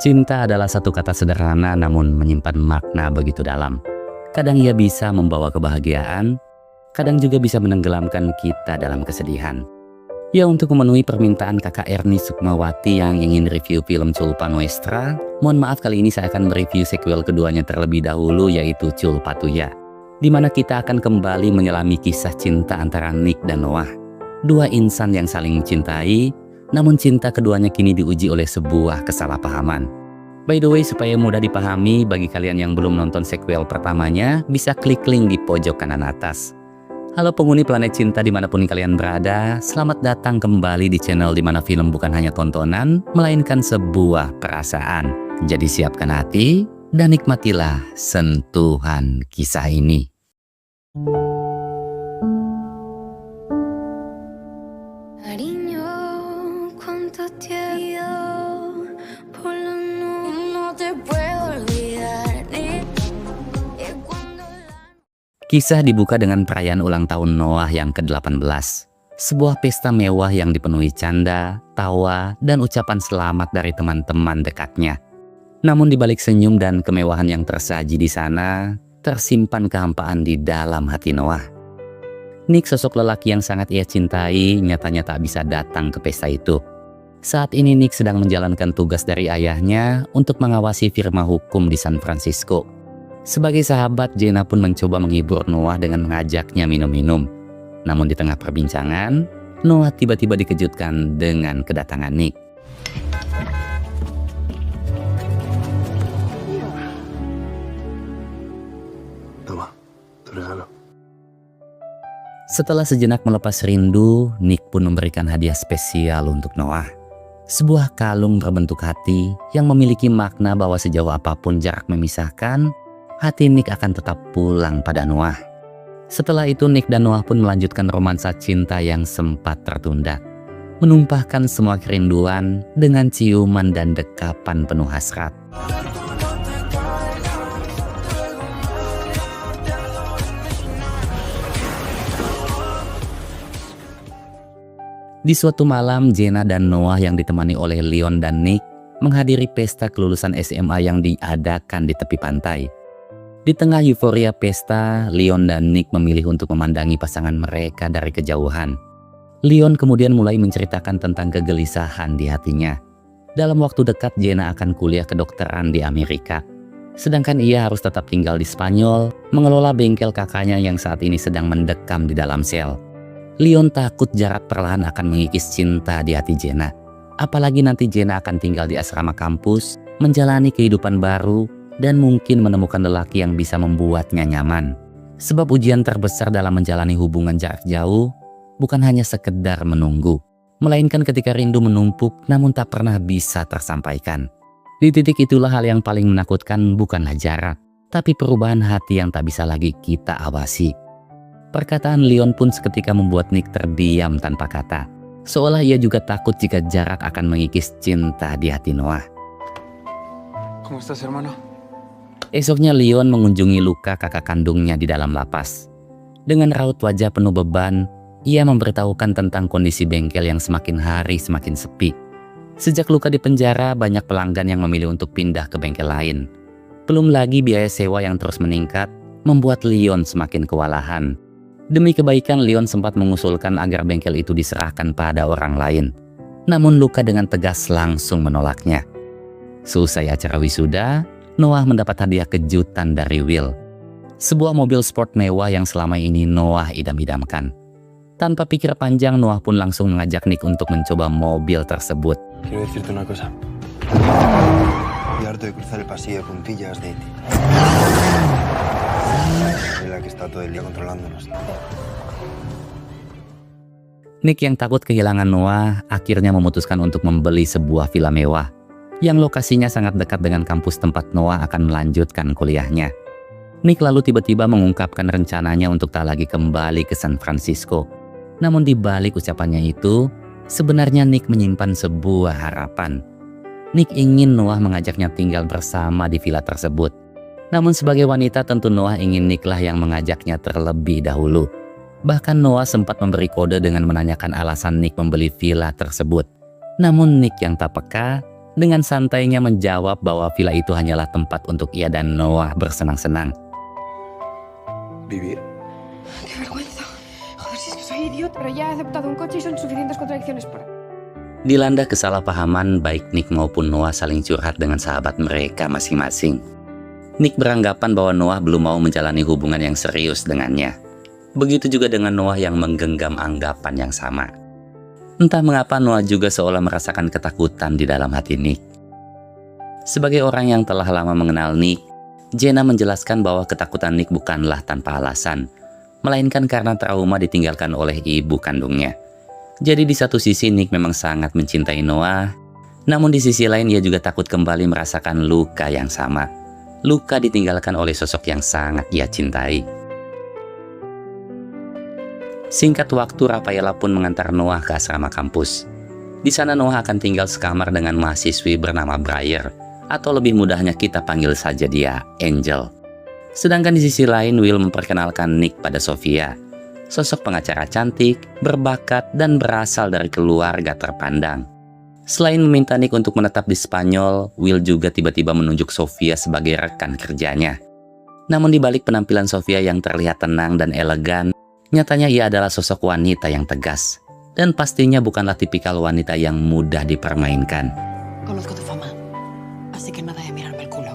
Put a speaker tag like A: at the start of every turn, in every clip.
A: Cinta adalah satu kata sederhana namun menyimpan makna begitu dalam. Kadang ia bisa membawa kebahagiaan, kadang juga bisa menenggelamkan kita dalam kesedihan. Ya, untuk memenuhi permintaan kakak Erni Sukmawati yang ingin review film Culpa Nuestra, mohon maaf kali ini saya akan mereview sequel keduanya terlebih dahulu, yaitu Culpa Tuya, di mana kita akan kembali menyelami kisah cinta antara Nick dan Noah. Dua insan yang saling mencintai, namun cinta keduanya kini diuji oleh sebuah kesalahpahaman. By the way, supaya mudah dipahami bagi kalian yang belum nonton sequel pertamanya, bisa klik link di pojok kanan atas. Halo penghuni planet cinta dimanapun kalian berada, selamat datang kembali di channel dimana film bukan hanya tontonan, melainkan sebuah perasaan. Jadi siapkan hati dan nikmatilah sentuhan kisah ini. Kisah dibuka dengan perayaan ulang tahun Noah yang ke-18. Sebuah pesta mewah yang dipenuhi canda, tawa, dan ucapan selamat dari teman-teman dekatnya. Namun di balik senyum dan kemewahan yang tersaji di sana, tersimpan kehampaan di dalam hati Noah. Nick, sosok lelaki yang sangat ia cintai, nyatanya tak bisa datang ke pesta itu. Saat ini Nick sedang menjalankan tugas dari ayahnya untuk mengawasi firma hukum di San Francisco. Sebagai sahabat, Jenna pun mencoba menghibur Noah dengan mengajaknya minum-minum. Namun di tengah perbincangan, Noah tiba-tiba dikejutkan dengan kedatangan Nick.
B: Toma, tu regalo.
A: Setelah sejenak melepas rindu, Nick pun memberikan hadiah spesial untuk Noah. Sebuah kalung berbentuk hati yang memiliki makna bahwa sejauh apapun jarak memisahkan, hati Nick akan tetap pulang pada Noah. Setelah itu Nick dan Noah pun melanjutkan romansa cinta yang sempat tertunda. Menumpahkan semua kerinduan dengan ciuman dan dekapan penuh hasrat. Di suatu malam, Jenna dan Noah yang ditemani oleh Leon dan Nick menghadiri pesta kelulusan SMA yang diadakan di tepi pantai. Di tengah euforia pesta, Leon dan Nick memilih untuk memandangi pasangan mereka dari kejauhan. Leon kemudian mulai menceritakan tentang kegelisahan di hatinya. Dalam waktu dekat Jenna akan kuliah kedokteran di Amerika. Sedangkan ia harus tetap tinggal di Spanyol, mengelola bengkel kakaknya yang saat ini sedang mendekam di dalam sel. Leon takut jarak perlahan akan mengikis cinta di hati Jenna. Apalagi nanti Jenna akan tinggal di asrama kampus, menjalani kehidupan baru, dan mungkin menemukan lelaki yang bisa membuatnya nyaman. Sebab ujian terbesar dalam menjalani hubungan jarak jauh bukan hanya sekedar menunggu, melainkan ketika rindu menumpuk namun tak pernah bisa tersampaikan. Di titik itulah hal yang paling menakutkan bukanlah jarak, tapi perubahan hati yang tak bisa lagi kita awasi. Perkataan Leon pun seketika membuat Nick terdiam tanpa kata, seolah ia juga takut jika jarak akan mengikis cinta di hati Noah.
B: ¿Cómo estás, hermano?
A: Esoknya Leon mengunjungi luka kakak kandungnya di dalam lapas. Dengan raut wajah penuh beban, ia memberitahukan tentang kondisi bengkel yang semakin hari semakin sepi. Sejak luka di penjara, banyak pelanggan yang memilih untuk pindah ke bengkel lain. Belum lagi biaya sewa yang terus meningkat, membuat Leon semakin kewalahan. Demi kebaikan, Leon sempat mengusulkan agar bengkel itu diserahkan pada orang lain. Namun luka dengan tegas langsung menolaknya. Seusai acara wisuda, Noah mendapat hadiah kejutan dari Will. Sebuah mobil sport mewah yang selama ini Noah idam-idamkan. Tanpa pikir panjang, Noah pun langsung mengajak Nick untuk mencoba mobil tersebut.
B: Quiero decirte una cosa. Estoy harto de cruzar el pasillo de puntillas de ti. Es la que está todo el día controlándonos.
A: Nick yang takut kehilangan Noah akhirnya memutuskan untuk membeli sebuah villa mewah yang lokasinya sangat dekat dengan kampus tempat Noah akan melanjutkan kuliahnya. Nick lalu tiba-tiba mengungkapkan rencananya untuk tak lagi kembali ke San Francisco. Namun di balik ucapannya itu, sebenarnya Nick menyimpan sebuah harapan. Nick ingin Noah mengajaknya tinggal bersama di villa tersebut. Namun sebagai wanita tentu Noah ingin Nick lah yang mengajaknya terlebih dahulu. Bahkan Noah sempat memberi kode dengan menanyakan alasan Nick membeli villa tersebut. Namun Nick yang tak peka dengan santainya menjawab bahwa villa itu hanyalah tempat untuk ia dan Noah bersenang-senang.
B: ¿Vivir?
C: ¡Qué vergüenza! Joder, si es que soy idiota, pero ya he aceptado un coche y son suficientes contradicciones para...
A: Dilanda kesalahpahaman, baik Nick maupun Noah saling curhat dengan sahabat mereka masing-masing. Nick beranggapan bahwa Noah belum mau menjalani hubungan yang serius dengannya. Begitu juga dengan Noah yang menggenggam anggapan yang sama. Entah mengapa Noah juga seolah merasakan ketakutan di dalam hati Nick. Sebagai orang yang telah lama mengenal Nick, Jenna menjelaskan bahwa ketakutan Nick bukanlah tanpa alasan, melainkan karena trauma ditinggalkan oleh ibu kandungnya. Jadi di satu sisi Nick memang sangat mencintai Noah, namun di sisi lain ia juga takut kembali merasakan luka yang sama. Luka ditinggalkan oleh sosok yang sangat ia cintai. Singkat waktu, Rafaela pun mengantar Noah ke asrama kampus. Di sana Noah akan tinggal sekamar dengan mahasiswi bernama Briar, atau lebih mudahnya kita panggil saja dia Angel. Sedangkan di sisi lain, Will memperkenalkan Nick pada Sofia, sosok pengacara cantik, berbakat, dan berasal dari keluarga terpandang. Selain meminta Nick untuk menetap di Spanyol, Will juga tiba-tiba menunjuk Sofia sebagai rekan kerjanya. Namun di balik penampilan Sofia yang terlihat tenang dan elegan, nyatanya ia adalah sosok wanita yang tegas, dan pastinya bukanlah tipikal wanita yang mudah dipermainkan.
D: Conozco tu fama, así que nada de mirarme el culo.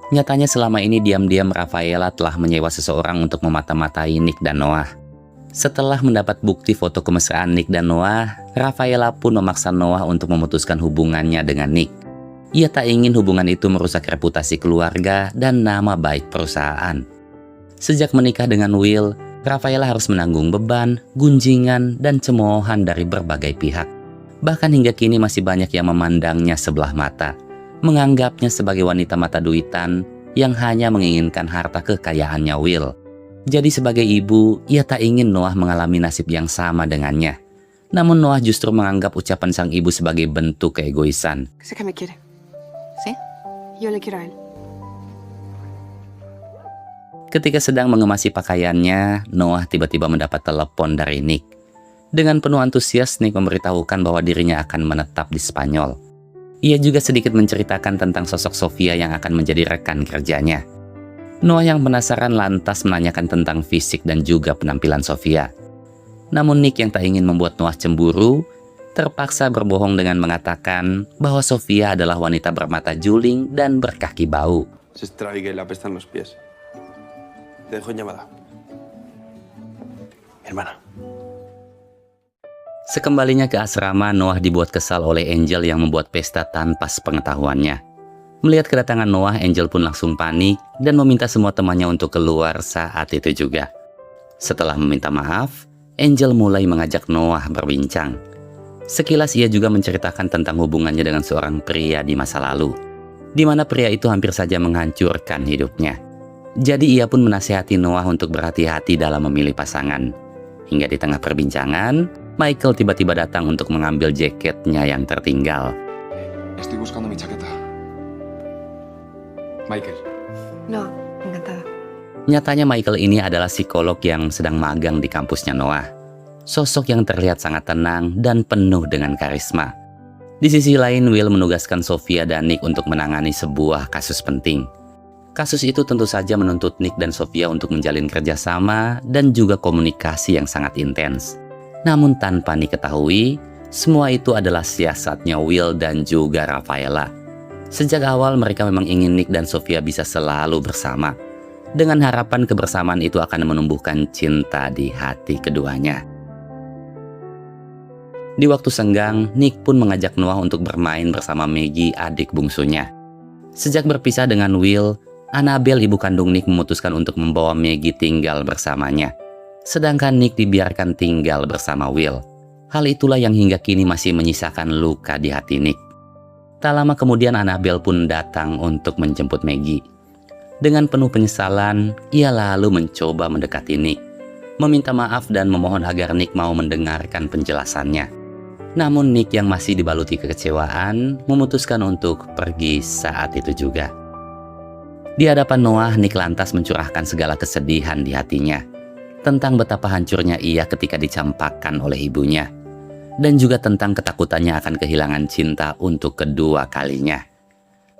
A: Nyatanya selama ini diam-diam Rafaela telah menyewa seseorang untuk memata-matai Nick dan Noah. Setelah mendapat bukti foto kemesraan Nick dan Noah, Rafaela pun memaksa Noah untuk memutuskan hubungannya dengan Nick. Ia tak ingin hubungan itu merusak reputasi keluarga dan nama baik perusahaan. Sejak menikah dengan Will, Rafaela harus menanggung beban, gunjingan, dan cemoohan dari berbagai pihak. Bahkan hingga kini masih banyak yang memandangnya sebelah mata, menganggapnya sebagai wanita mata duitan yang hanya menginginkan harta kekayaannya Will. Jadi sebagai ibu, ia tak ingin Noah mengalami nasib yang sama dengannya. Namun Noah justru menganggap ucapan sang ibu sebagai bentuk keegoisan.
C: Sé que me quiere.
D: ¿Sí?
C: Yo le quiero a él.
A: Ketika sedang mengemasi pakaiannya, Noah tiba-tiba mendapat telepon dari Nick. Dengan penuh antusias, Nick memberitahukan bahwa dirinya akan menetap di Spanyol. Ia juga sedikit menceritakan tentang sosok Sofia yang akan menjadi rekan kerjanya. Noah yang penasaran lantas menanyakan tentang fisik dan juga penampilan Sofia. Namun Nick yang tak ingin membuat Noah cemburu, terpaksa berbohong dengan mengatakan bahwa Sofia adalah wanita bermata juling dan berkaki bau.
B: Se extrae que le apestan los pies. Te dejo en llamada. Mi hermana.
A: Sekembalinya ke asrama, Noah dibuat kesal oleh Angel yang membuat pesta tanpa sepengetahuannya. Melihat kedatangan Noah, Angel pun langsung panik dan meminta semua temannya untuk keluar saat itu juga. Setelah meminta maaf, Angel mulai mengajak Noah berbincang. Sekilas ia juga menceritakan tentang hubungannya dengan seorang pria di masa lalu, di mana pria itu hampir saja menghancurkan hidupnya. Jadi ia pun menasihati Noah untuk berhati-hati dalam memilih pasangan. Hingga di tengah perbincangan, Michael tiba-tiba datang untuk mengambil jaketnya yang tertinggal.
E: Estoy buscando mi chaqueta. Michael.
C: No, encantada.
A: Nyatanya Michael ini adalah psikolog yang sedang magang di kampusnya Noah. Sosok yang terlihat sangat tenang dan penuh dengan karisma. Di sisi lain, Will menugaskan Sofia dan Nick untuk menangani sebuah kasus penting. Kasus itu tentu saja menuntut Nick dan Sofia untuk menjalin kerjasama dan juga komunikasi yang sangat intens. Namun tanpa Nick ketahui, semua itu adalah siasatnya Will dan juga Rafaela. Sejak awal mereka memang ingin Nick dan Sofia bisa selalu bersama, dengan harapan kebersamaan itu akan menumbuhkan cinta di hati keduanya. Di waktu senggang, Nick pun mengajak Noah untuk bermain bersama Maggie, adik bungsunya. Sejak berpisah dengan Will, Annabelle, ibu kandung Nick, memutuskan untuk membawa Maggie tinggal bersamanya. Sedangkan Nick dibiarkan tinggal bersama Will. Hal itulah yang hingga kini masih menyisakan luka di hati Nick. Tak lama kemudian Annabelle pun datang untuk menjemput Maggie. Dengan penuh penyesalan, ia lalu mencoba mendekati Nick, meminta maaf dan memohon agar Nick mau mendengarkan penjelasannya. Namun Nick yang masih dibaluti kekecewaan memutuskan untuk pergi saat itu juga. Di hadapan Noah, Nick lantas mencurahkan segala kesedihan di hatinya tentang betapa hancurnya ia ketika dicampakkan oleh ibunya. dan juga tentang ketakutannya akan kehilangan cinta untuk kedua kalinya.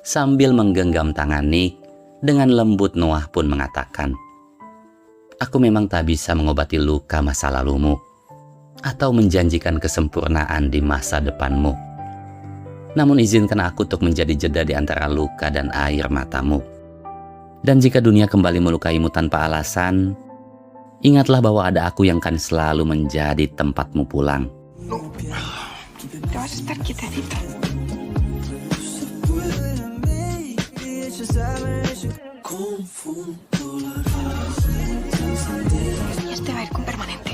A: Sambil menggenggam tangan Nick, dengan lembut Noah pun mengatakan, "Aku memang tak bisa mengobati luka masa lalumu, atau menjanjikan kesempurnaan di masa depanmu. Namun izinkan aku untuk menjadi jeda di antara luka dan air matamu. Dan jika dunia kembali melukaimu tanpa alasan, ingatlah bahwa ada aku yang akan selalu menjadi tempatmu pulang."
C: Te vas a estar quietecito. Y este va a ir con permanente.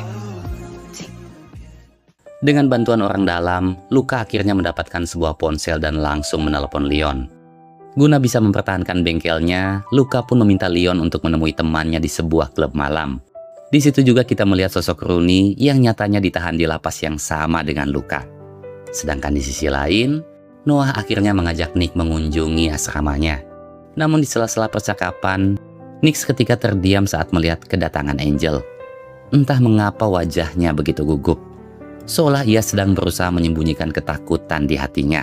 C: Sí.
A: Dengan bantuan orang dalam, Luka akhirnya mendapatkan sebuah ponsel dan langsung menelepon Leon. Guna bisa mempertahankan bengkelnya, Luka pun meminta Leon untuk menemui temannya di sebuah klub malam. Di situ juga kita melihat sosok Rooney yang nyatanya ditahan di lapas yang sama dengan Luka. Sedangkan di sisi lain, Noah akhirnya mengajak Nick mengunjungi asramanya. Namun di sela-sela percakapan, Nick seketika terdiam saat melihat kedatangan Angel. Entah mengapa wajahnya begitu gugup, seolah ia sedang berusaha menyembunyikan ketakutan di hatinya.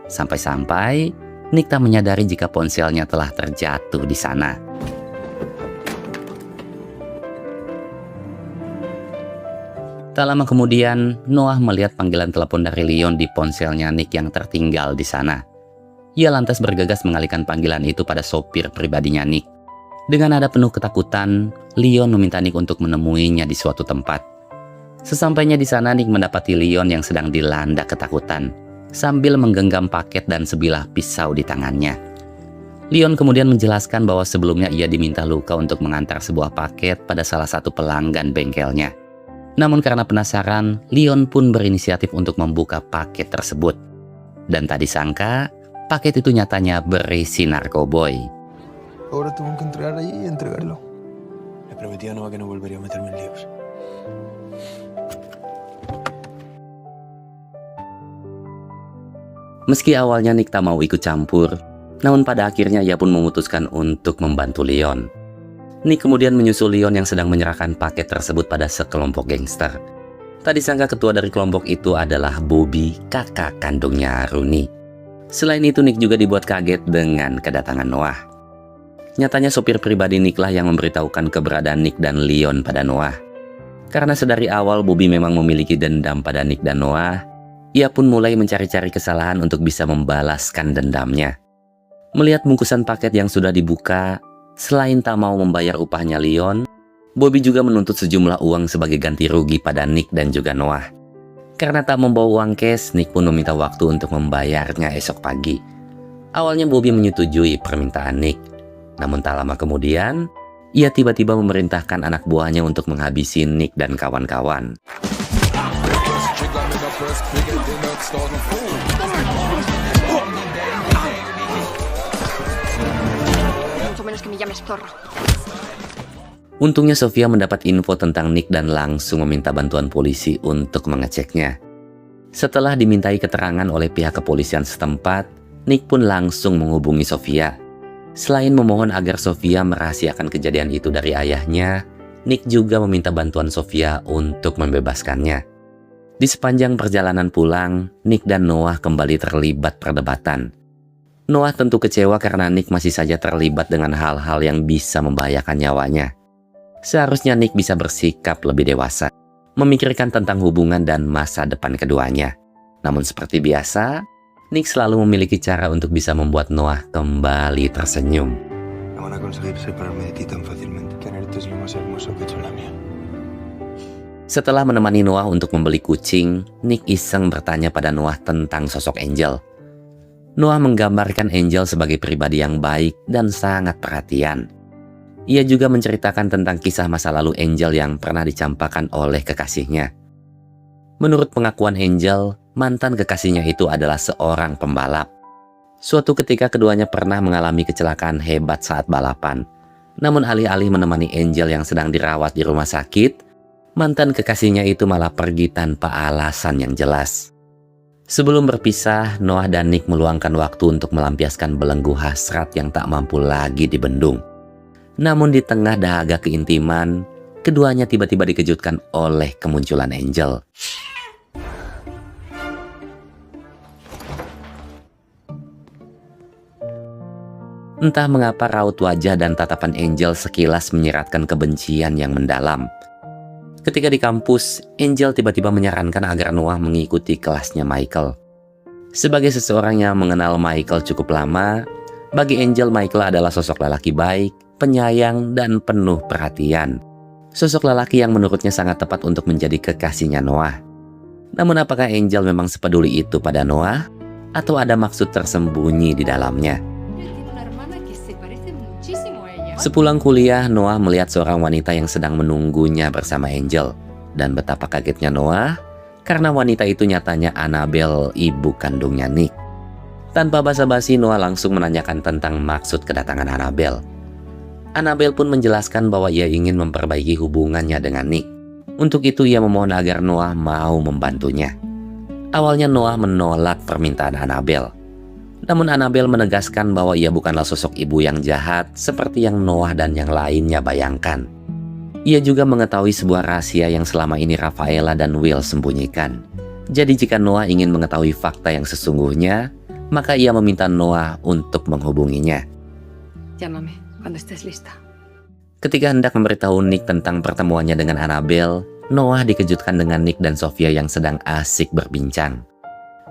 A: Sampai-sampai Nick tak menyadari jika ponselnya telah terjatuh di sana. Tak lama kemudian, Noah melihat panggilan telepon dari Leon di ponselnya Nick yang tertinggal di sana. Ia lantas bergegas mengalihkan panggilan itu pada sopir pribadinya Nick. Dengan nada penuh ketakutan, Leon meminta Nick untuk menemuinya di suatu tempat. Sesampainya di sana, Nick mendapati Leon yang sedang dilanda ketakutan, sambil menggenggam paket dan sebilah pisau di tangannya. Leon kemudian menjelaskan bahwa sebelumnya ia diminta Luka untuk mengantar sebuah paket pada salah satu pelanggan bengkelnya. Namun karena penasaran, Leon pun berinisiatif untuk membuka paket tersebut. Dan tak disangka, paket itu nyatanya berisi narkoboy.
B: Ahora tengo que entrar allí y entregarlo. Le prometí a Noah que no volvería a meterme en líos.
A: Meski awalnya Nick tak mau ikut campur, namun pada akhirnya ia pun memutuskan untuk membantu Leon. Nick kemudian menyusul Leon yang sedang menyerahkan paket tersebut pada sekelompok gangster. Tak disangka ketua dari kelompok itu adalah Bobby, kakak kandungnya Rooney. Selain itu, Nick juga dibuat kaget dengan kedatangan Noah. Nyatanya sopir pribadi Nick lah yang memberitahukan keberadaan Nick dan Leon pada Noah. Karena sedari awal Bobby memang memiliki dendam pada Nick dan Noah, ia pun mulai mencari-cari kesalahan untuk bisa membalaskan dendamnya. Melihat bungkusan paket yang sudah dibuka, selain tak mau membayar upahnya Leon, Bobby juga menuntut sejumlah uang sebagai ganti rugi pada Nick dan juga Noah. Karena tak membawa uang cash, Nick pun meminta waktu untuk membayarnya esok pagi. Awalnya Bobby menyetujui permintaan Nick. Namun tak lama kemudian, ia tiba-tiba memerintahkan anak buahnya untuk menghabisi Nick dan kawan-kawan.
C: Mucho menos que me llames zorro.
A: Untungnya Sofia mendapat info tentang Nick dan langsung meminta bantuan polisi untuk mengeceknya. Setelah dimintai keterangan oleh pihak kepolisian setempat, Nick pun langsung menghubungi Sofia. Selain memohon agar Sofia merahasiakan kejadian itu dari ayahnya, Nick juga meminta bantuan Sofia untuk membebaskannya. Di sepanjang perjalanan pulang, Nick dan Noah kembali terlibat perdebatan. Noah tentu kecewa karena Nick masih saja terlibat dengan hal-hal yang bisa membahayakan nyawanya. Seharusnya Nick bisa bersikap lebih dewasa, memikirkan tentang hubungan dan masa depan keduanya. Namun seperti biasa, Nick selalu memiliki cara untuk bisa membuat Noah kembali tersenyum.
B: No van a conseguir separarme de ti tan fácilmente. Tenerte es lo más hermoso que he hecho en la mía.
A: Setelah menemani Noah untuk membeli kucing, Nick iseng bertanya pada Noah tentang sosok Angel. Noah menggambarkan Angel sebagai pribadi yang baik dan sangat perhatian. Ia juga menceritakan tentang kisah masa lalu Angel yang pernah dicampakkan oleh kekasihnya. Menurut pengakuan Angel, mantan kekasihnya itu adalah seorang pembalap. Suatu ketika keduanya pernah mengalami kecelakaan hebat saat balapan. Namun alih-alih menemani Angel yang sedang dirawat di rumah sakit, mantan kekasihnya itu malah pergi tanpa alasan yang jelas. Sebelum berpisah, Noah dan Nick meluangkan waktu untuk melampiaskan belenggu hasrat yang tak mampu lagi dibendung. Namun di tengah dahaga keintiman, keduanya tiba-tiba dikejutkan oleh kemunculan Angel. Entah mengapa raut wajah dan tatapan Angel sekilas menyiratkan kebencian yang mendalam. Ketika di kampus, Angel tiba-tiba menyarankan agar Noah mengikuti kelasnya Michael. Sebagai seseorang yang mengenal Michael cukup lama, bagi Angel Michael adalah sosok lelaki baik, penyayang, dan penuh perhatian. Sosok lelaki yang menurutnya sangat tepat untuk menjadi kekasihnya Noah. Namun apakah Angel memang sepeduli itu pada Noah? Atau ada maksud tersembunyi di dalamnya? Sepulang kuliah, Noah melihat seorang wanita yang sedang menunggunya bersama Angel. Dan betapa kagetnya Noah, karena wanita itu nyatanya Annabelle, ibu kandungnya Nick. Tanpa basa-basi, Noah langsung menanyakan tentang maksud kedatangan Annabelle. Annabelle pun menjelaskan bahwa ia ingin memperbaiki hubungannya dengan Nick. Untuk itu ia memohon agar Noah mau membantunya. Awalnya Noah menolak permintaan Annabelle. Namun Annabelle menegaskan bahwa ia bukanlah sosok ibu yang jahat seperti yang Noah dan yang lainnya bayangkan. Ia juga mengetahui sebuah rahasia yang selama ini Rafaela dan Will sembunyikan. Jadi jika Noah ingin mengetahui fakta yang sesungguhnya, maka ia meminta Noah untuk menghubunginya.
D: Llámame cuando estés lista.
A: Ketika hendak memberitahu Nick tentang pertemuannya dengan Annabelle, Noah dikejutkan dengan Nick dan Sofia yang sedang asik berbincang.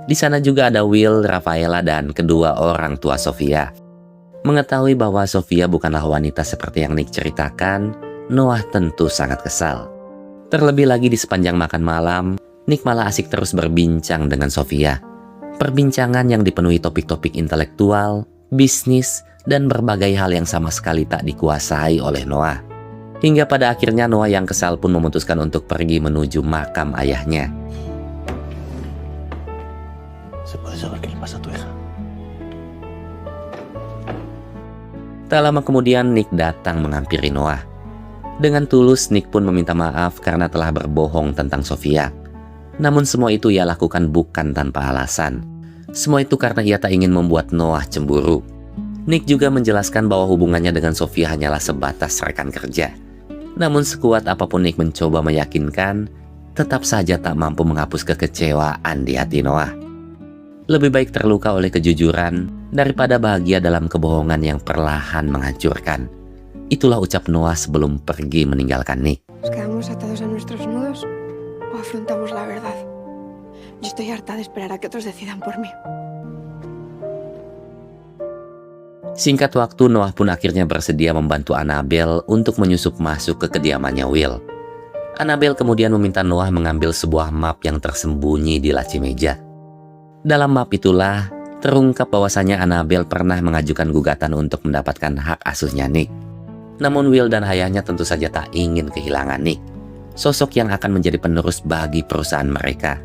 A: Di sana juga ada Will, Rafaela, dan kedua orang tua Sofia. Mengetahui bahwa Sofia bukanlah wanita seperti yang Nick ceritakan, Noah tentu sangat kesal. Terlebih lagi di sepanjang makan malam, Nick malah asik terus berbincang dengan Sofia. Perbincangan yang dipenuhi topik-topik intelektual, bisnis, dan berbagai hal yang sama sekali tak dikuasai oleh Noah. Hingga pada akhirnya Noah yang kesal pun memutuskan untuk pergi menuju makam ayahnya.
B: ¿Se puede saber qué le pasa a tu hija?
A: Tak lama kemudian Nick datang menghampiri Noah. Dengan tulus Nick pun meminta maaf karena telah berbohong tentang Sofia. Namun semua itu ia lakukan bukan tanpa alasan. Semua itu karena ia tak ingin membuat Noah cemburu. Nick juga menjelaskan bahwa hubungannya dengan Sofia hanyalah sebatas rekan kerja. Namun sekuat apapun Nick mencoba meyakinkan, tetap saja tak mampu menghapus kekecewaan di hati Noah. Lebih baik terluka oleh kejujuran daripada bahagia dalam kebohongan yang perlahan menghancurkan. Itulah ucap Noah sebelum pergi meninggalkan Nick.
C: ¿Nos quedamos atados a nuestros nudos o afrontamos la verdad? Yo estoy harta de esperar a que otros decidan por mí.
A: Singkat waktu, Noah pun akhirnya bersedia membantu Annabelle untuk menyusup masuk ke kediamannya Will. Annabelle kemudian meminta Noah mengambil sebuah map yang tersembunyi di laci meja. Dalam map itulah terungkap bahwasannya Annabelle pernah mengajukan gugatan untuk mendapatkan hak asuhnya Nick. Namun Will dan ayahnya tentu saja tak ingin kehilangan Nick, sosok yang akan menjadi penerus bagi perusahaan mereka.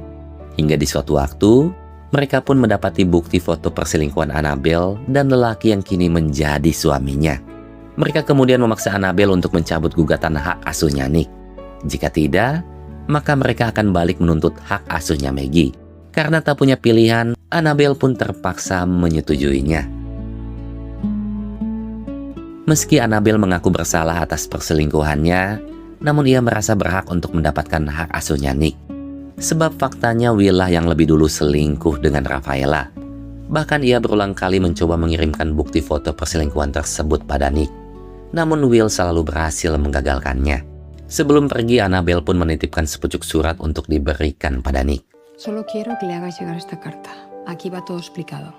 A: Hingga di suatu waktu, mereka pun mendapati bukti foto perselingkuhan Annabelle dan lelaki yang kini menjadi suaminya. Mereka kemudian memaksa Annabelle untuk mencabut gugatan hak asuhnya Nick. Jika tidak, maka mereka akan balik menuntut hak asuhnya Maggie. Karena tak punya pilihan, Annabelle pun terpaksa menyetujuinya. Meski Annabelle mengaku bersalah atas perselingkuhannya, namun ia merasa berhak untuk mendapatkan hak asuhnya Nick. Sebab faktanya Will lah yang lebih dulu selingkuh dengan Rafaela. Bahkan ia berulang kali mencoba mengirimkan bukti foto perselingkuhan tersebut pada Nick. Namun Will selalu berhasil menggagalkannya. Sebelum pergi, Annabelle pun menitipkan sepucuk surat untuk diberikan pada Nick.
D: Solo quiero que le hagas llegar esta carta. Aquí va todo explicado.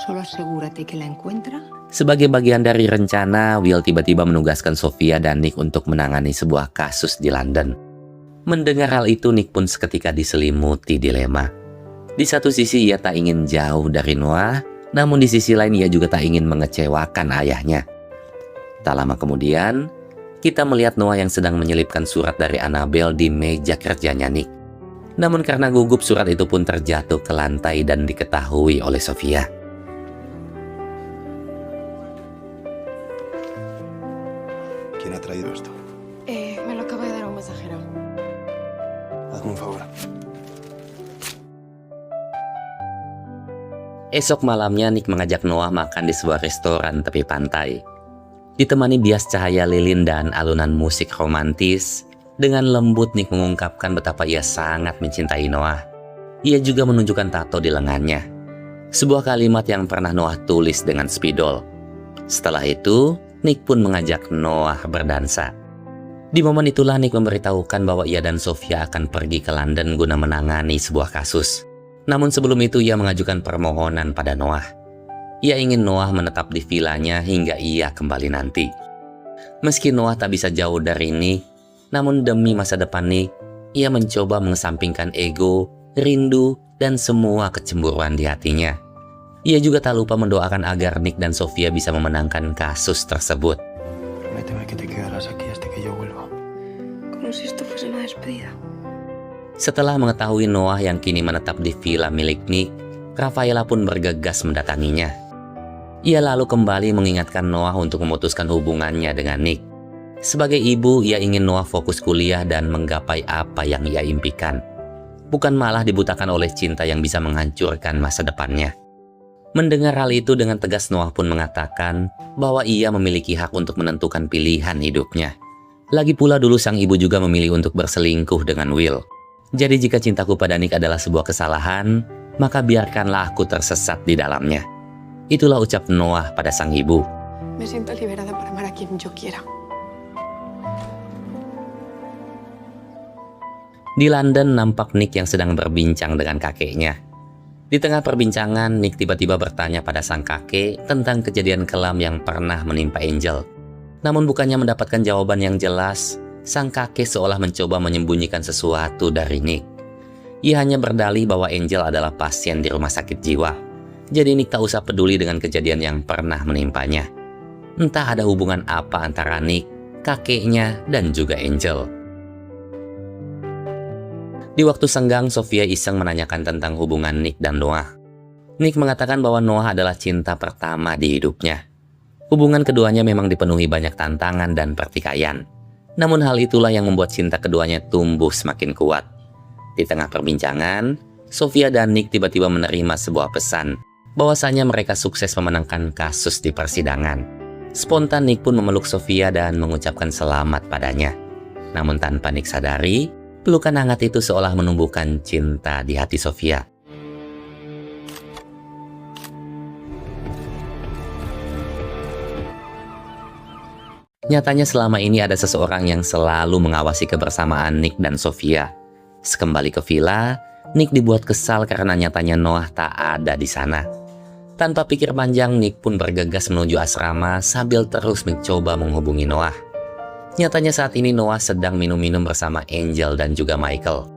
D: Solo asegúrate que la encuentra.
A: Sebagai bagian dari rencana, Will tiba-tiba menugaskan Sofia dan Nick untuk menangani sebuah kasus di London. Mendengar hal itu, Nick pun seketika diselimuti dilema. Di satu sisi ia tak ingin jauh dari Noah, namun di sisi lain ia juga tak ingin mengecewakan ayahnya. Tak lama kemudian, kita melihat Noah yang sedang menyelipkan surat dari Annabelle di meja kerjanya Nick. Namun karena gugup, surat itu pun terjatuh ke lantai dan diketahui oleh Sofia.
B: ¿Quién ha traído esto?
C: Me lo acaba de dar un mensajero.
B: Hazme un favor.
A: Esok malamnya Nick mengajak Noah makan di sebuah restoran tepi pantai. Ditemani bias cahaya lilin dan alunan musik romantis, dengan lembut Nick mengungkapkan betapa ia sangat mencintai Noah. Ia juga menunjukkan tato di lengannya. Sebuah kalimat yang pernah Noah tulis dengan spidol. Setelah itu, Nick pun mengajak Noah berdansa. Di momen itulah Nick memberitahukan bahwa ia dan Sofia akan pergi ke London guna menangani sebuah kasus. Namun sebelum itu ia mengajukan permohonan pada Noah. Ia ingin Noah menetap di vilanya hingga ia kembali nanti. Meski Noah tak bisa jauh dari Nick, namun demi masa depan Nick, ia mencoba mengesampingkan ego, rindu, dan semua kecemburuan di hatinya. Ia juga tak lupa mendoakan agar Nick dan Sofia bisa memenangkan kasus tersebut.
B: Prométeme que te quedarás aquí hasta que yo vuelva.
C: Como si esto fuese una despedida.
A: Setelah mengetahui Noah yang kini menetap di villa milik Nick, Rafaela pun bergegas mendatanginya. Ia lalu kembali mengingatkan Noah untuk memutuskan hubungannya dengan Nick. Sebagai ibu, ia ingin Noah fokus kuliah dan menggapai apa yang ia impikan. Bukan malah dibutakan oleh cinta yang bisa menghancurkan masa depannya. Mendengar hal itu dengan tegas Noah pun mengatakan bahwa ia memiliki hak untuk menentukan pilihan hidupnya. Lagi pula dulu sang ibu juga memilih untuk berselingkuh dengan Will. Jadi jika cintaku pada Nick adalah sebuah kesalahan, maka biarkanlah aku tersesat di dalamnya. Itulah ucap Noah pada sang ibu.
C: Me siento liberada para amar a quien yo quiera.
A: Di London nampak Nick yang sedang berbincang dengan kakeknya. Di tengah perbincangan, Nick tiba-tiba bertanya pada sang kakek tentang kejadian kelam yang pernah menimpa Angel. Namun bukannya mendapatkan jawaban yang jelas, sang kakek seolah mencoba menyembunyikan sesuatu dari Nick. Ia hanya berdalih bahwa Angel adalah pasien di rumah sakit jiwa. Jadi Nick tak usah peduli dengan kejadian yang pernah menimpanya. Entah ada hubungan apa antara Nick, kakeknya, dan juga Angel. Di waktu senggang, Sofia iseng menanyakan tentang hubungan Nick dan Noah. Nick mengatakan bahwa Noah adalah cinta pertama di hidupnya. Hubungan keduanya memang dipenuhi banyak tantangan dan pertikaian. Namun hal itulah yang membuat cinta keduanya tumbuh semakin kuat. Di tengah perbincangan, Sofia dan Nick tiba-tiba menerima sebuah pesan bahwasanya mereka sukses memenangkan kasus di persidangan. Spontan Nick pun memeluk Sofia dan mengucapkan selamat padanya. Namun tanpa Nick sadari, pelukan hangat itu seolah menumbuhkan cinta di hati Sofia. Nyatanya selama ini ada seseorang yang selalu mengawasi kebersamaan Nick dan Sofia. Sekembali ke villa, Nick dibuat kesal karena nyatanya Noah tak ada di sana. Tanpa pikir panjang, Nick pun bergegas menuju asrama sambil terus mencoba menghubungi Noah. Nyatanya saat ini Noah sedang minum-minum bersama Angel dan juga Michael.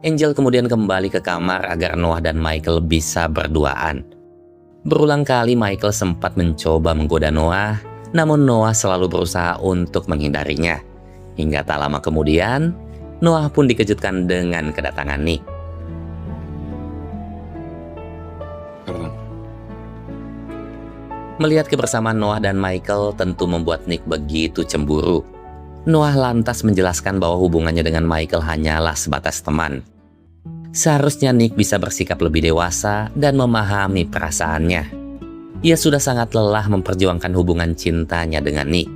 A: Angel kemudian kembali ke kamar agar Noah dan Michael bisa berduaan. Berulang kali Michael sempat mencoba menggoda Noah, namun Noah selalu berusaha untuk menghindarinya. Hingga tak lama kemudian, Noah pun dikejutkan dengan kedatangan Nick.
E: Perdón.
A: Melihat kebersamaan Noah dan Michael tentu membuat Nick begitu cemburu. Noah lantas menjelaskan bahwa hubungannya dengan Michael hanyalah sebatas teman. Seharusnya Nick bisa bersikap lebih dewasa dan memahami perasaannya. Ia sudah sangat lelah memperjuangkan hubungan cintanya dengan Nick.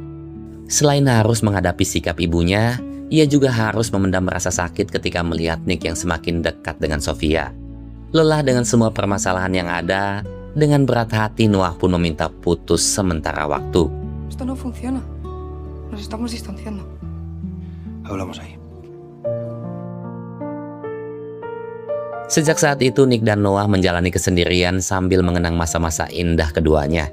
A: Selain harus menghadapi sikap ibunya, ia juga harus memendam rasa sakit ketika melihat Nick yang semakin dekat dengan Sofia. Lelah dengan semua permasalahan yang ada, dengan berat hati Noah pun meminta putus sementara waktu.
C: Esto no funciona. Nos estamos distanciando.
B: Hablamos ahí.
A: Sejak saat itu Nick dan Noah menjalani kesendirian sambil mengenang masa-masa indah keduanya.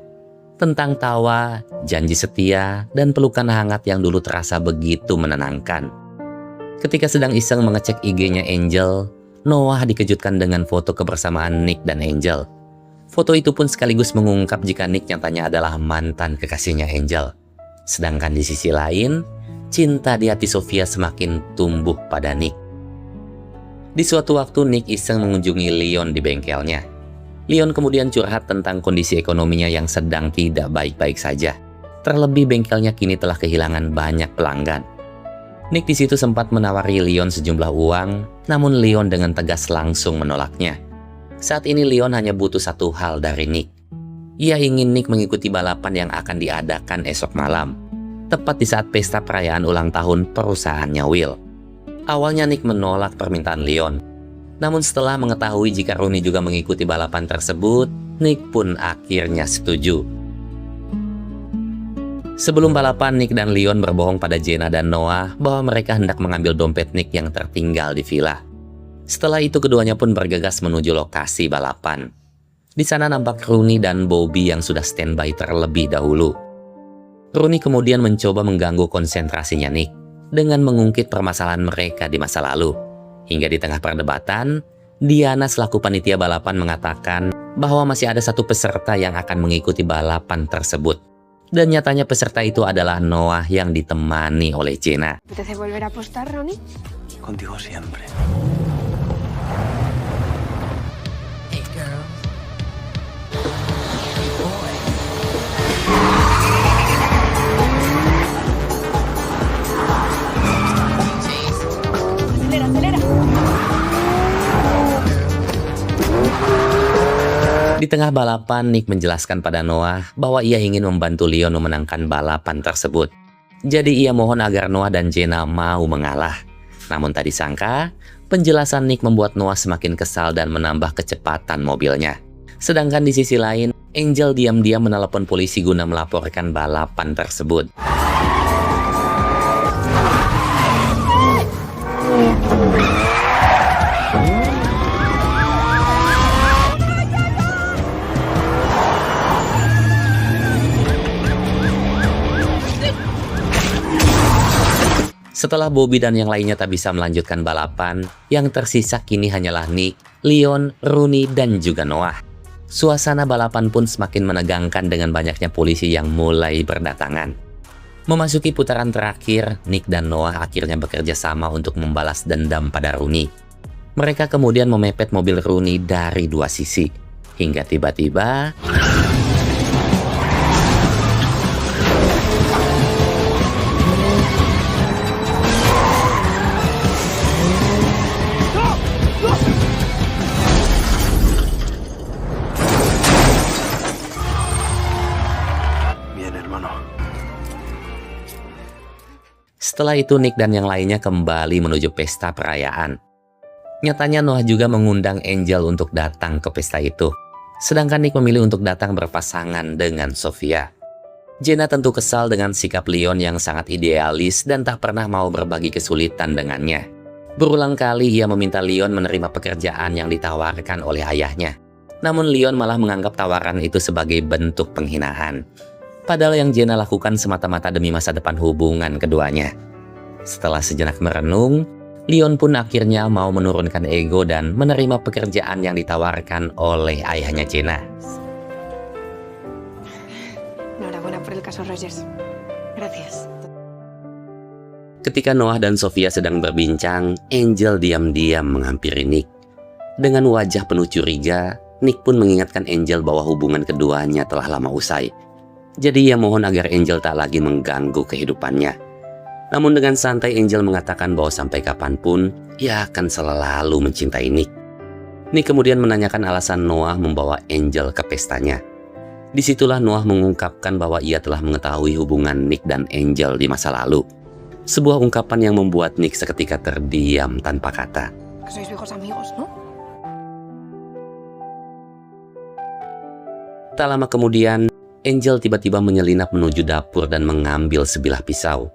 A: Tentang tawa, janji setia, dan pelukan hangat yang dulu terasa begitu menenangkan. Ketika sedang iseng mengecek IG-nya Angel, Noah dikejutkan dengan foto kebersamaan Nick dan Angel. Foto itu pun sekaligus mengungkap jika Nick nyatanya adalah mantan kekasihnya Angel. Sedangkan di sisi lain, cinta di hati Sofia semakin tumbuh pada Nick. Di suatu waktu Nick iseng mengunjungi Leon di bengkelnya. Leon kemudian curhat tentang kondisi ekonominya yang sedang tidak baik-baik saja. Terlebih bengkelnya kini telah kehilangan banyak pelanggan. Nick di situ sempat menawari Leon sejumlah uang, namun Leon dengan tegas langsung menolaknya. Saat ini Leon hanya butuh satu hal dari Nick. Ia ingin Nick mengikuti balapan yang akan diadakan esok malam, tepat di saat pesta perayaan ulang tahun perusahaannya Will. Awalnya Nick menolak permintaan Leon. Namun setelah mengetahui jika Rooney juga mengikuti balapan tersebut, Nick pun akhirnya setuju. Sebelum balapan, Nick dan Leon berbohong pada Jenna dan Noah bahwa mereka hendak mengambil dompet Nick yang tertinggal di villa. Setelah itu keduanya pun bergegas menuju lokasi balapan. Di sana nampak Rooney dan Bobby yang sudah standby terlebih dahulu. Rooney kemudian mencoba mengganggu konsentrasinya Nick dengan mengungkit permasalahan mereka di masa lalu. Hingga di tengah perdebatan, Diana selaku panitia balapan mengatakan bahwa masih ada satu peserta yang akan mengikuti balapan tersebut. Dan nyatanya peserta itu adalah Noah yang ditemani oleh Jenna.
C: ¿Apetece volver a apostar, Ronnie?
B: Contigo siempre.
C: Acelera, acelera.
A: Di tengah balapan, Nick menjelaskan pada Noah bahwa ia ingin membantu Leon memenangkan balapan tersebut. Jadi ia mohon agar Noah dan Jenna mau mengalah. Namun tak disangka, penjelasan Nick membuat Noah semakin kesal dan menambah kecepatan mobilnya. Sedangkan di sisi lain, Angel diam-diam menelepon polisi guna melaporkan balapan tersebut. Setelah Bobby dan yang lainnya tak bisa melanjutkan balapan, yang tersisa kini hanyalah Nick, Leon, Rooney, dan juga Noah. Suasana balapan pun semakin menegangkan dengan banyaknya polisi yang mulai berdatangan. Memasuki putaran terakhir, Nick dan Noah akhirnya bekerja sama untuk membalas dendam pada Rooney. Mereka kemudian memepet mobil Rooney dari dua sisi, hingga tiba-tiba Setelah itu Nick dan yang lainnya kembali menuju pesta perayaan. Nyatanya Noah juga mengundang Angel untuk datang ke pesta itu. Sedangkan Nick memilih untuk datang berpasangan dengan Sofia. Jenna tentu kesal dengan sikap Leon yang sangat idealis dan tak pernah mau berbagi kesulitan dengannya. Berulang kali ia meminta Leon menerima pekerjaan yang ditawarkan oleh ayahnya. Namun Leon malah menganggap tawaran itu sebagai bentuk penghinaan. Padahal yang Jenna lakukan semata-mata demi masa depan hubungan keduanya. Setelah sejenak merenung, Leon pun akhirnya mau menurunkan ego dan menerima pekerjaan yang ditawarkan oleh ayahnya Jenna.
C: Enhorabuena por el caso Rogers. Gracias.
A: Ketika Noah dan Sofia sedang berbincang, Angel diam-diam menghampiri Nick. Dengan wajah penuh curiga, Nick pun mengingatkan Angel bahwa hubungan keduanya telah lama usai. Jadi ia mohon agar Angel tak lagi mengganggu kehidupannya. Namun dengan santai Angel mengatakan bahwa sampai kapanpun ia akan selalu mencintai Nick. Nick kemudian menanyakan alasan Noah membawa Angel ke pestanya. Disitulah Noah mengungkapkan bahwa ia telah mengetahui hubungan Nick dan Angel di masa lalu. Sebuah ungkapan yang membuat Nick seketika terdiam tanpa kata.
C: Que sois viejos amigos, ¿no?
A: Tak lama kemudian, Angel tiba-tiba menyelinap menuju dapur dan mengambil sebilah pisau.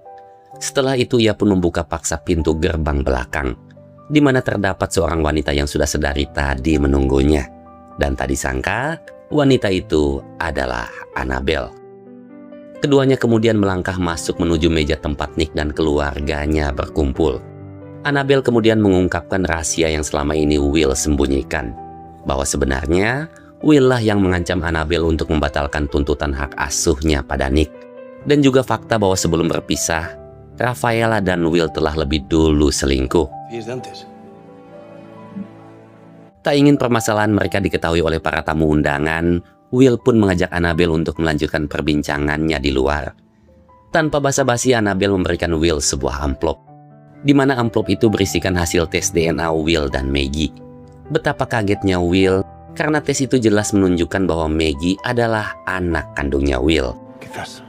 A: Setelah itu ia pun membuka paksa pintu gerbang belakang, di mana terdapat seorang wanita yang sudah sedari tadi menunggunya. Dan tak disangka, wanita itu adalah Annabelle. Keduanya kemudian melangkah masuk menuju meja tempat Nick dan keluarganya berkumpul. Annabelle kemudian mengungkapkan rahasia yang selama ini Will sembunyikan, bahwa sebenarnya Will lah yang mengancam Annabelle untuk membatalkan tuntutan hak asuhnya pada Nick. Dan juga fakta bahwa sebelum berpisah, Rafaela dan Will telah lebih dulu selingkuh. Tak ingin permasalahan mereka diketahui oleh para tamu undangan, Will pun mengajak Annabelle untuk melanjutkan perbincangannya di luar. Tanpa basa-basi, Annabelle memberikan Will sebuah amplop, di mana amplop itu berisikan hasil tes DNA Will dan Maggie. Betapa kagetnya Will, karena tes itu jelas menunjukkan bahwa Maggie adalah anak kandungnya Will.
B: Quizás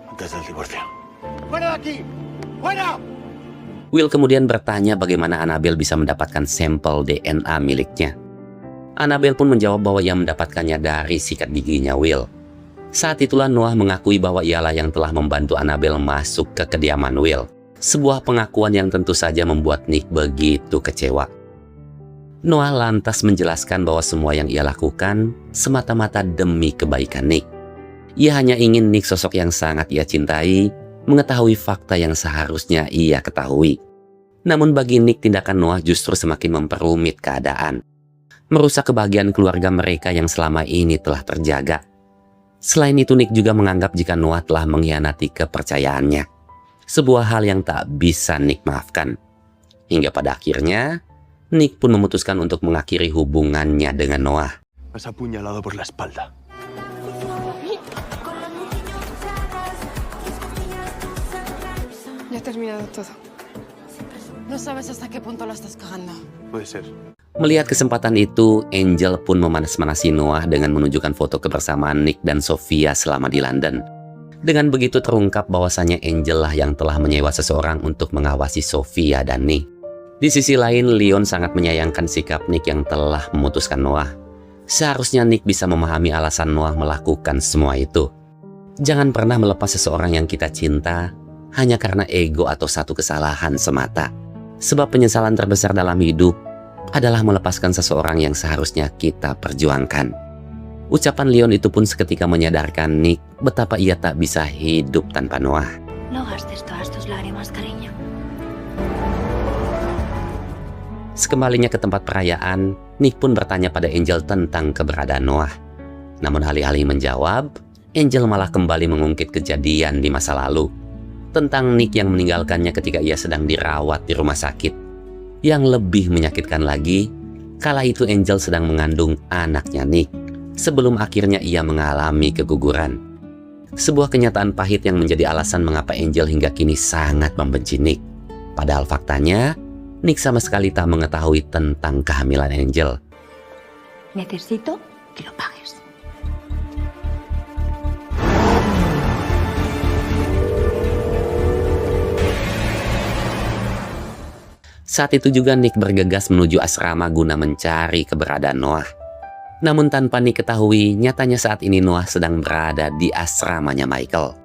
B: antes del divorcio.
A: Will kemudian bertanya bagaimana Annabelle bisa mendapatkan sampel DNA miliknya. Annabelle pun menjawab bahwa ia mendapatkannya dari sikat giginya Will. Saat itulah Noah mengakui bahwa ialah yang telah membantu Annabelle masuk ke kediaman Will. Sebuah pengakuan yang tentu saja membuat Nick begitu kecewa. Noah lantas menjelaskan bahwa semua yang ia lakukan semata-mata demi kebaikan Nick. Ia hanya ingin Nick, sosok yang sangat ia cintai, mengetahui fakta yang seharusnya ia ketahui. Namun bagi Nick, tindakan Noah justru semakin memperumit keadaan, merusak kebahagiaan keluarga mereka yang selama ini telah terjaga. Selain itu, Nick juga menganggap jika Noah telah mengkhianati kepercayaannya. Sebuah hal yang tak bisa Nick maafkan. Hingga pada akhirnya, Nick pun memutuskan untuk mengakhiri hubungannya dengan Noah.
B: Has apuñalado por la espalda.
C: Ya he terminado todo.
F: No sabes hasta qué punto la estás cagando.
B: Puede ser.
A: Melihat kesempatan itu, Angel pun memanas-manasi Noah dengan menunjukkan foto kebersamaan Nick dan Sofia selama di London. Dengan begitu terungkap bahwasannya Angel lah yang telah menyewa seseorang untuk mengawasi Sofia dan Nick. Di sisi lain, Leon sangat menyayangkan sikap Nick yang telah memutuskan Noah. Seharusnya Nick bisa memahami alasan Noah melakukan semua itu. Jangan pernah melepas seseorang yang kita cinta hanya karena ego atau satu kesalahan semata. Sebab penyesalan terbesar dalam hidup adalah melepaskan seseorang yang seharusnya kita perjuangkan. Ucapan Leon itu pun seketika menyadarkan Nick betapa ia tak bisa hidup tanpa Noah.
G: No gastes todas tus lágrimas, cariño.
A: Sekembalinya ke tempat perayaan, Nick pun bertanya pada Angel tentang keberadaan Noah. Namun alih-alih menjawab, Angel malah kembali mengungkit kejadian di masa lalu. Tentang Nick yang meninggalkannya ketika ia sedang dirawat di rumah sakit. Yang lebih menyakitkan lagi, kala itu Angel sedang mengandung anaknya Nick, sebelum akhirnya ia mengalami keguguran. Sebuah kenyataan pahit yang menjadi alasan mengapa Angel hingga kini sangat membenci Nick. Padahal faktanya, Nick sama sekali tak mengetahui tentang kehamilan Angel.
G: Necesito que lo pagues.
A: Saat itu juga Nick bergegas menuju asrama guna mencari keberadaan Noah. Namun tanpa Nick ketahui, nyatanya saat ini Noah sedang berada di asramanya Michael.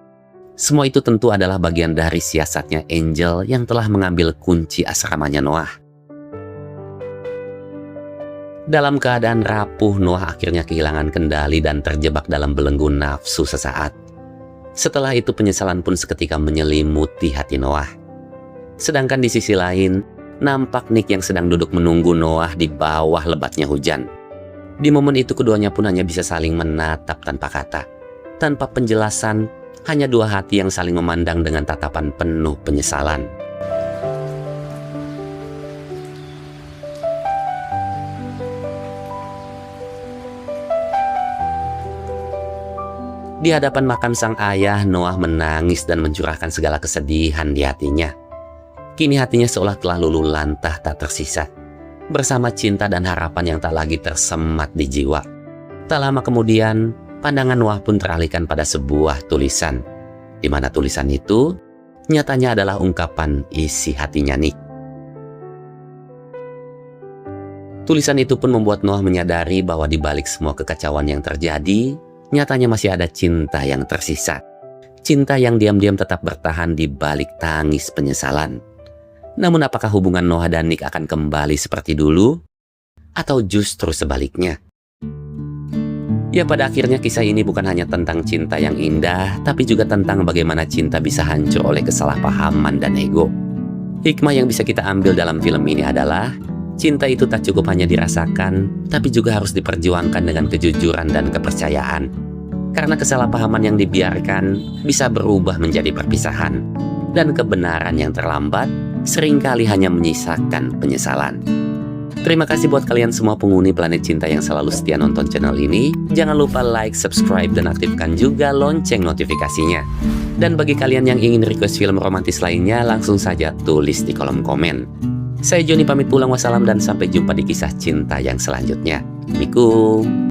A: Semua itu tentu adalah bagian dari siasatnya Angel yang telah mengambil kunci asramanya Noah. Dalam keadaan rapuh, Noah akhirnya kehilangan kendali dan terjebak dalam belenggu nafsu sesaat. Setelah itu penyesalan pun seketika menyelimuti hati Noah. Sedangkan di sisi lain, nampak Nick yang sedang duduk menunggu Noah di bawah lebatnya hujan. Di momen itu keduanya pun hanya bisa saling menatap tanpa kata. Tanpa penjelasan, hanya dua hati yang saling memandang dengan tatapan penuh penyesalan. Di hadapan makam sang ayah, Noah menangis dan mencurahkan segala kesedihan di hatinya. Kini hatinya seolah telah luluh lantah tak tersisa, bersama cinta dan harapan yang tak lagi tersemat di jiwa. Tak lama kemudian, pandangan Noah pun teralihkan pada sebuah tulisan, di mana tulisan itu nyatanya adalah ungkapan isi hatinya Nick. Tulisan itu pun membuat Noah menyadari bahwa di balik semua kekacauan yang terjadi, nyatanya masih ada cinta yang tersisa. Cinta yang diam-diam tetap bertahan di balik tangis penyesalan. Namun apakah hubungan Noah dan Nick akan kembali seperti dulu? Atau justru sebaliknya? Ya, pada akhirnya kisah ini bukan hanya tentang cinta yang indah, tapi juga tentang bagaimana cinta bisa hancur oleh kesalahpahaman dan ego. Hikmah yang bisa kita ambil dalam film ini adalah, cinta itu tak cukup hanya dirasakan, tapi juga harus diperjuangkan dengan kejujuran dan kepercayaan. Karena kesalahpahaman yang dibiarkan bisa berubah menjadi perpisahan. Dan kebenaran yang terlambat seringkali hanya menyisakan penyesalan. Terima kasih buat kalian semua penghuni Planet Cinta yang selalu setia nonton channel ini. Jangan lupa like, subscribe, dan aktifkan juga lonceng notifikasinya. Dan bagi kalian yang ingin request film romantis lainnya, langsung saja tulis di kolom komen. Saya Joni pamit pulang, wassalam, dan sampai jumpa di kisah cinta yang selanjutnya. Assalamualaikum.